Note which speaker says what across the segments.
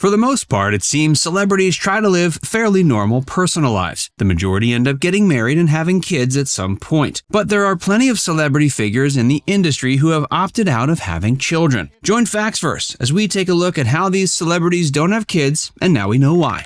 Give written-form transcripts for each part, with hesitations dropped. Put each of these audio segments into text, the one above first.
Speaker 1: For the most part, it seems celebrities try to live fairly normal personal lives. The majority end up getting married and having kids at some point. But there are plenty of celebrity figures in the industry who have opted out of having children. Join Factsverse as we take a look at how these celebrities don't have kids, and now we know why.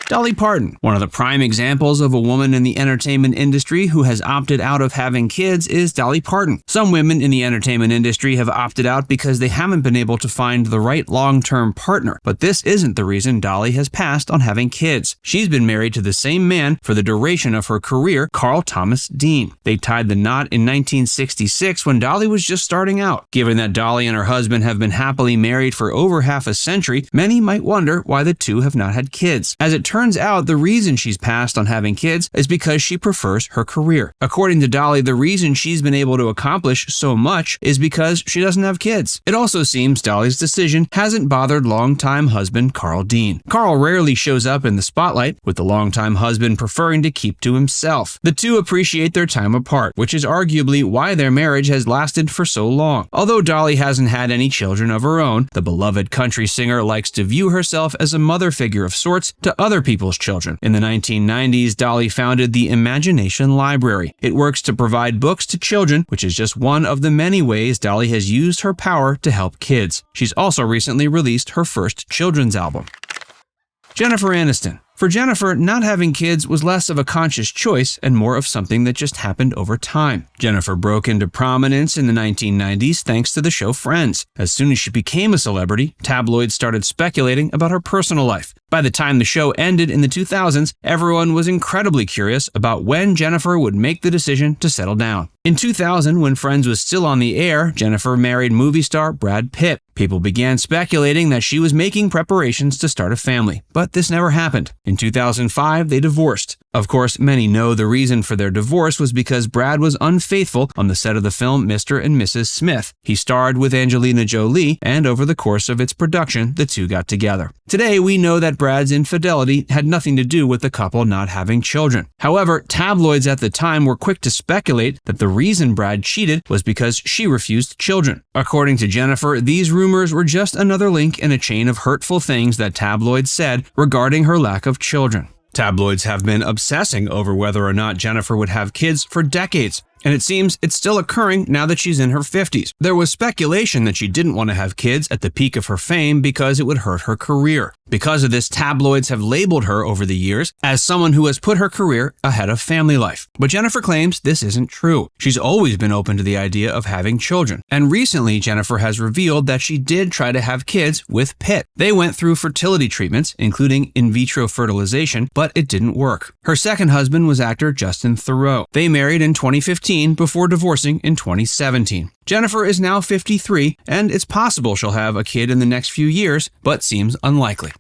Speaker 1: Dolly Parton, one of the prime examples of a woman in the entertainment industry who has opted out of having kids, is Dolly Parton. Some women in the entertainment industry have opted out because they haven't been able to find the right long-term partner, but this isn't the reason Dolly has passed on having kids. She's been married to the same man for the duration of her career, Carl Thomas Dean. They tied the knot in 1966 when Dolly was just starting out. Given that Dolly and her husband have been happily married for over half a century, many might wonder why the two have not had kids. As it turns out, the reason she's passed on having kids is because she prefers her career. According to Dolly, the reason she's been able to accomplish so much is because she doesn't have kids. It also seems Dolly's decision hasn't bothered longtime husband Carl Dean. Carl rarely shows up in the spotlight, with the longtime husband preferring to keep to himself. The two appreciate their time apart, which is arguably why their marriage has lasted for so long. Although Dolly hasn't had any children of her own, the beloved country singer likes to view herself as a mother figure of sorts to other people's children. In the 1990s, Dolly founded the Imagination Library. It works to provide books to children, which is just one of the many ways Dolly has used her power to help kids. She's also recently released her first children's album. Jennifer Aniston. For Jennifer, not having kids was less of a conscious choice and more of something that just happened over time. Jennifer broke into prominence in the 1990s thanks to the show Friends. As soon as she became a celebrity, tabloids started speculating about her personal life. By the time the show ended in the 2000s, everyone was incredibly curious about when Jennifer would make the decision to settle down. In 2000, when Friends was still on the air, Jennifer married movie star Brad Pitt. People began speculating that she was making preparations to start a family, but this never happened. In 2005, they divorced. Of course, many know the reason for their divorce was because Brad was unfaithful on the set of the film Mr. and Mrs. Smith. He starred with Angelina Jolie, and over the course of its production, the two got together. Today, we know that Brad's infidelity had nothing to do with the couple not having children. However, tabloids at the time were quick to speculate that the reason Brad cheated was because she refused children. According to Jennifer, these rumors were just another link in a chain of hurtful things that tabloids said regarding her lack of children. Tabloids have been obsessing over whether or not Jennifer would have kids for decades, and it seems it's still occurring now that she's in her 50s. There was speculation that she didn't want to have kids at the peak of her fame because it would hurt her career. Because of this, tabloids have labeled her over the years as someone who has put her career ahead of family life. But Jennifer claims this isn't true. She's always been open to the idea of having children. And recently, Jennifer has revealed that she did try to have kids with Pitt. They went through fertility treatments, including in vitro fertilization, but it didn't work. Her second husband was actor Justin Theroux. They married in 2015 before divorcing in 2017. Jennifer is now 53, and it's possible she'll have a kid in the next few years, but seems unlikely.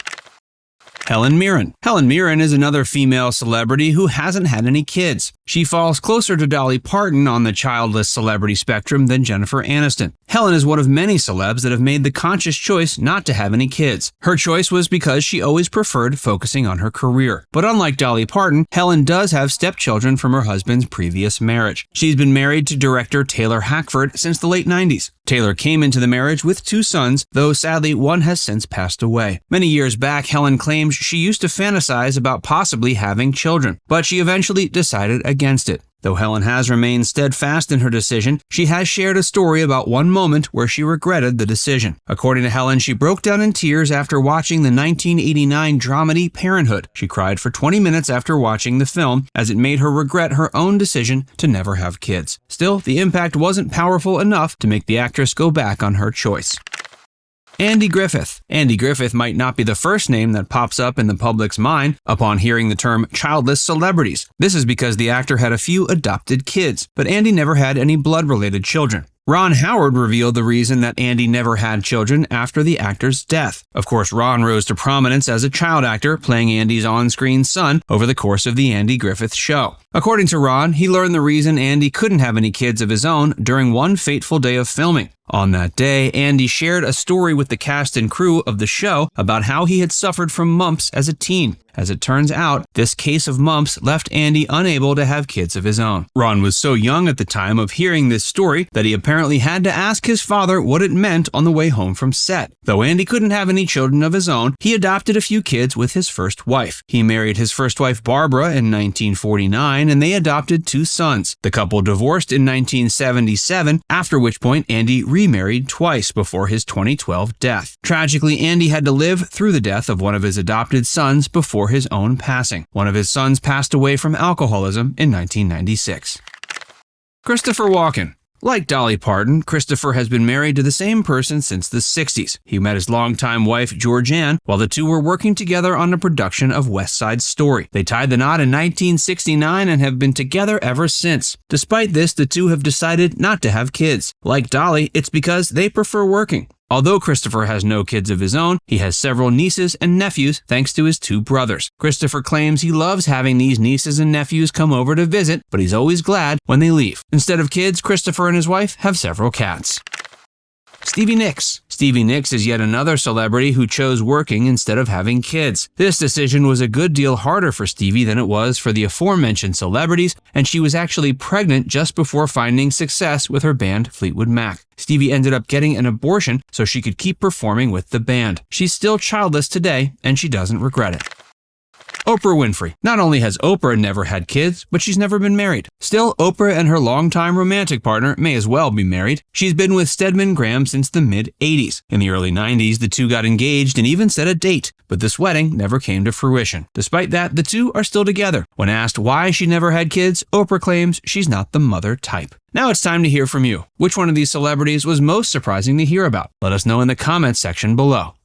Speaker 1: Helen Mirren. Helen Mirren is another female celebrity who hasn't had any kids. She falls closer to Dolly Parton on the childless celebrity spectrum than Jennifer Aniston. Helen is one of many celebs that have made the conscious choice not to have any kids. Her choice was because she always preferred focusing on her career. But unlike Dolly Parton, Helen does have stepchildren from her husband's previous marriage. She's been married to director Taylor Hackford since the late 90s. Taylor came into the marriage with 2 sons, though sadly one has since passed away. Many years back, Helen claims she used to fantasize about possibly having children, but she eventually decided against it. Though Helen has remained steadfast in her decision, she has shared a story about one moment where she regretted the decision. According to Helen, she broke down in tears after watching the 1989 dramedy Parenthood. She cried for 20 minutes after watching the film, as it made her regret her own decision to never have kids. Still, the impact wasn't powerful enough to make the actress go back on her choice. Andy Griffith. Andy Griffith might not be the first name that pops up in the public's mind upon hearing the term childless celebrities. This is because the actor had a few adopted kids, but Andy never had any blood-related children. Ron Howard revealed the reason that Andy never had children after the actor's death. Of course, Ron rose to prominence as a child actor, playing Andy's on-screen son over the course of the Andy Griffith Show. According to Ron, he learned the reason Andy couldn't have any kids of his own during one fateful day of filming. On that day, Andy shared a story with the cast and crew of the show about how he had suffered from mumps as a teen. As it turns out, this case of mumps left Andy unable to have kids of his own. Ron was so young at the time of hearing this story that he apparently had to ask his father what it meant on the way home from set. Though Andy couldn't have any children of his own, he adopted a few kids with his first wife. He married his first wife Barbara in 1949, and they adopted 2 sons. The couple divorced in 1977, after which point Andy remarried twice before his 2012 death. Tragically, Andy had to live through the death of one of his adopted sons before his own passing. One of his sons passed away from alcoholism in 1996. Christopher Walken. Like Dolly Parton, Christopher has been married to the same person since the 60s. He met his longtime wife, Georgianne, while the two were working together on a production of West Side Story. They tied the knot in 1969 and have been together ever since. Despite this, the two have decided not to have kids. Like Dolly, it's because they prefer working. Although Christopher has no kids of his own, he has several nieces and nephews thanks to his 2 brothers. Christopher claims he loves having these nieces and nephews come over to visit, but he's always glad when they leave. Instead of kids, Christopher and his wife have several cats. Stevie Nicks. Stevie Nicks is yet another celebrity who chose working instead of having kids. This decision was a good deal harder for Stevie than it was for the aforementioned celebrities, and she was actually pregnant just before finding success with her band Fleetwood Mac. Stevie ended up getting an abortion so she could keep performing with the band. She's still childless today, and she doesn't regret it. Oprah Winfrey. Not only has Oprah never had kids, but she's never been married. Still, Oprah and her longtime romantic partner may as well be married. She's been with Stedman Graham since the mid-'80s. In the early 90s, the two got engaged and even set a date, but this wedding never came to fruition. Despite that, the two are still together. When asked why she never had kids, Oprah claims she's not the mother type. Now it's time to hear from you. Which one of these celebrities was most surprising to hear about? Let us know in the comments section below.